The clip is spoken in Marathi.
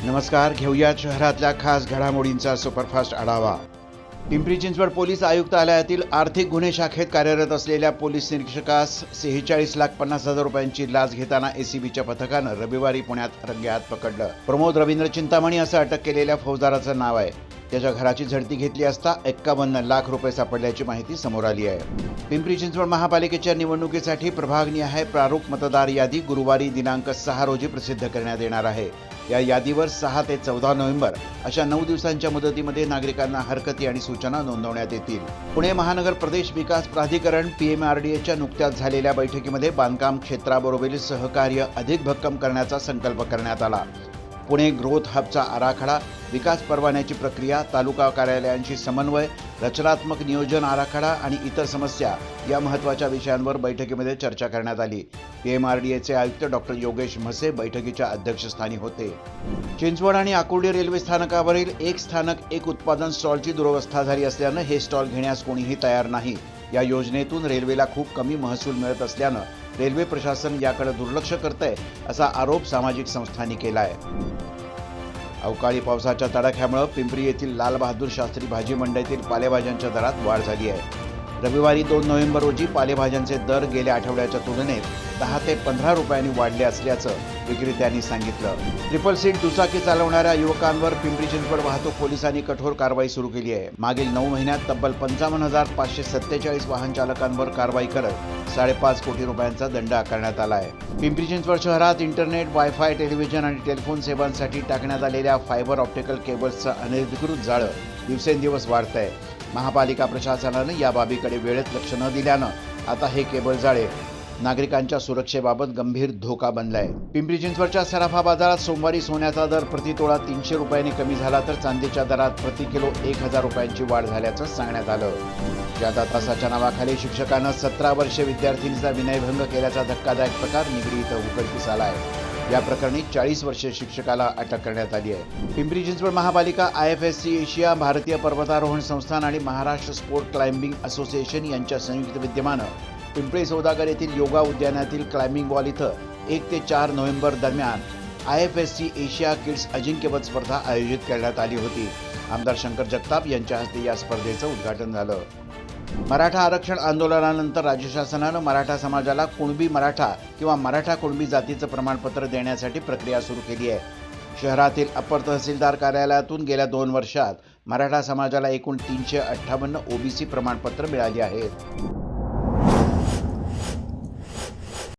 नमस्कार, घेऊयात शहरातल्या खास घडामोडींचा सुपरफास्ट आढावा। पिंपरी चिंचवड पोलीस आयुक्तालयातील आर्थिक गुन्हे शाखेत कार्यरत असलेल्या पोलीस निरीक्षकास 46,50,000 रुपयांची लाच घेताना एसीबीच्या पथकानं रविवारी पुण्यात रंगेहात पकडलं। प्रमोद रवींद्र चिंतामणी असं अटक केलेल्या फौजदाराचं नाव आहे। त्याच्या घराची झडती घेतली असता 51 लाख रुपये सापडल्याची माहिती समोर आली आहे। पिंपरी चिंचवड महापालिकेच्या निवडणुकीसाठी प्रभागनिहाय प्रारूप मतदार यादी गुरुवारी दिनांक 6 रोजी प्रसिद्ध करण्यात येणार आहे। या यादीवर 6 ते 14 नोव्हेंबर अशा 9 दिवसांच्या मुदतीमध्ये नागरिकांना हरकती आणि सूचना नोंदवण्यात येतील। पुणे महानगर प्रदेश विकास प्राधिकरण PMRDAच्या नुकत्याच झालेल्या बैठकीमध्ये बांधकाम क्षेत्राबरोबरील सहकार्य अधिक भक्कम करण्याचा संकल्प करण्यात आला। पुणे ग्रोथ हबचा आराखडा, विकास परवान्याची प्रक्रिया, तालुका कार्यालयांशी समन्वय, रचनात्मक नियोजन आराखडा आणि इतर समस्या या महत्त्वाच्या विषयांवर बैठकीमध्ये चर्चा करण्यात आली। PMRDAचे आयुक्त डॉक्टर योगेश म्हसे बैठकीच्या अध्यक्षस्थानी होते। चिंचवड आणि आकुर्डी रेल्वे स्थानकावरील एक स्थानक एक उत्पादन स्टॉलची दुरवस्था झाली असल्यानं हे स्टॉल घेण्यास कोणीही तयार नाही। या योजनेतून रेल्वेला खूप कमी महसूल मिळत असल्यानं रेल्वे प्रशासन याकडे दुर्लक्ष करतंय असा आरोप सामाजिक संस्थांनी केला आहे। अवकाळी पावसाच्या तडाख्यामुळे पिंपरी येथील लाल बहादूर शास्त्री भाजी मंडईतील पालेभाज्यांच्या दरात वाढ झाली आहे। रविवारी 2 नोव्हेंबर रोजी पालेभाज्यांचे दर गेल्या आठवड्याच्या तुलनेत 10 ते 15 रुपयांनी वाढले असल्याचं विक्रेत्यांनी सांगितलं। ट्रिपल सीट दुचाकी चालवणाऱ्या युवकांवर पिंपरी चिंचवड वाहतूक पोलिसांनी कठोर कारवाई सुरू केली आहे। मागील 9 महिन्यात तब्बल 55,547 वाहन चालकांवर कारवाई करत 5.5 कोटी रुपयांचा दंड आकारण्यात आला आहे। पिंपरी चिंचवड शहरात इंटरनेट, वायफाय, टेलिव्हिजन आणि टेलिफोन सेवांसाठी टाकण्यात आलेल्या फायबर ऑप्टिकल केबल्सचं अनधिकृत जाळं दिवसेंदिवस वाढत आहे। महापालिका प्रशासनानं या बाबीकडे वेळेत लक्ष न दिल्यानं आता हे केबल जाळे नागरिकांच्या सुरक्षेबाबत गंभीर धोका बनलाय। पिंपरी चिंचवडच्या सराफा बाजारात सोमवारी सोन्याचा दर प्रतितोळा 300 रुपयांनी कमी झाला तर चांदीच्या दरात प्रति किलो 1,000 रुपयांची वाढ झाल्याचं सांगण्यात आलं। जादा तासाच्या नावाखाली शिक्षकानं 17 वर्षीय विद्यार्थिनीचा विनयभंग केल्याचा धक्कादायक प्रकार निगडी इथं उघडकीस आला आहे। या प्रकरणी 40 वर्षीय शिक्षकाला अटक करण्यात आली आहे। पिंपरी चिंचवड महापालिका, IFSC एशिया, भारतीय पर्वतारोहण संस्थान आणि महाराष्ट्र स्पोर्ट क्लाइम्बिंग असोसिएशन यांच्या संयुक्त विद्यमानं पिंपरी सौदागर येथील योगा उद्यानातील क्लाइम्बिंग वॉल इथं 1 ते 4 नोव्हेंबर दरम्यान IFSC एशिया किड्स अजिंक्यपद स्पर्धा आयोजित करण्यात आली होती। आमदार शंकर जगताप यांच्या हस्ते या स्पर्धेचं उद्घाटन झालं। मराठा आरक्षण आंदोलनानंतर राज्य शासनानं मराठा समाजाला कुणबी मराठा किंवा मराठा कुणबी जातीचं प्रमाणपत्र देण्यासाठी प्रक्रिया सुरू केली आहे। शहरातील अपर तहसीलदार कार्यालयातून गेल्या 2 वर्षात मराठा समाजाला एकूण 358 OBC प्रमाणपत्र मिळाली आहेत।